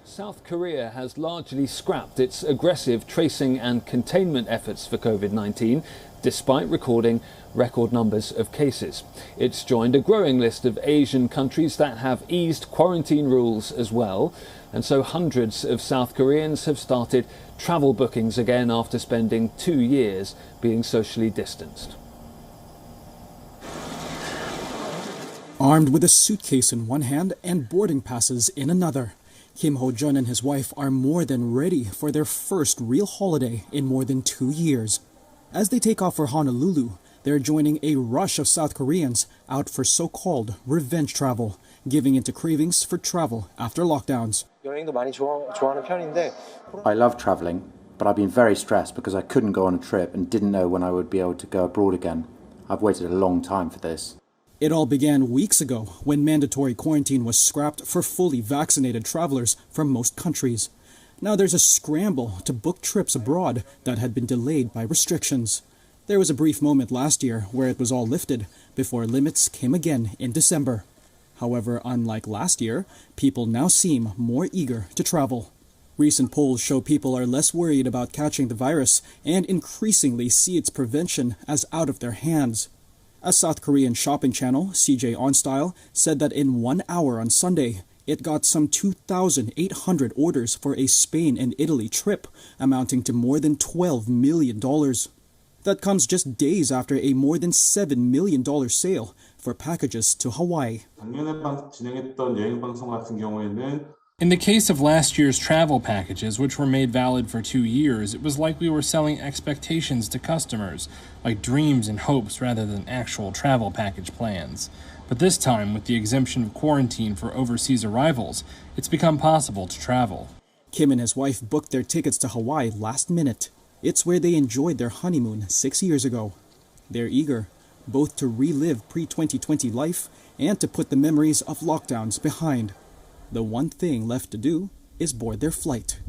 South Korea has largely scrapped its aggressive tracing and containment efforts for COVID-19, despite recording record numbers of cases. It's joined a growing list of Asian countries that have eased quarantine rules as well. And so hundreds of South Koreans have started travel bookings again after spending 2 years being socially distanced. Armed with a suitcase in one hand and boarding passes in another, Kim Ho-jun and his wife are more than ready for their first real holiday in more than 2 years. As they take off for Honolulu, they're joining a rush of South Koreans out for so-called revenge travel, giving into cravings for travel after lockdowns. I love travelling, but I've been very stressed because I couldn't go on a trip and didn't know when I would be able to go abroad again. I've waited a long time for this. It all began weeks ago when mandatory quarantine was scrapped for fully vaccinated travelers from most countries. Now there's a scramble to book trips abroad that had been delayed by restrictions. There was a brief moment last year where it was all lifted before limits came again in December. However, unlike last year, people now seem more eager to travel. Recent polls show people are less worried about catching the virus and increasingly see its prevention as out of their hands. A South Korean shopping channel, CJ OnStyle, said that in 1 hour on Sunday, it got some 2,800 orders for a Spain and Italy trip, amounting to more than $12 million. That comes just days after a more than $7 million sale for packages to Hawaii. In the case of last year's travel packages, which were made valid for 2 years, it was like we were selling expectations to customers, like dreams and hopes rather than actual travel package plans. But this time, with the exemption of quarantine for overseas arrivals, it's become possible to travel. Kim and his wife booked their tickets to Hawaii last minute. It's where they enjoyed their honeymoon 6 years ago. They're eager, both to relive pre-2020 life and to put the memories of lockdowns behind. The one thing left to do is board their flight.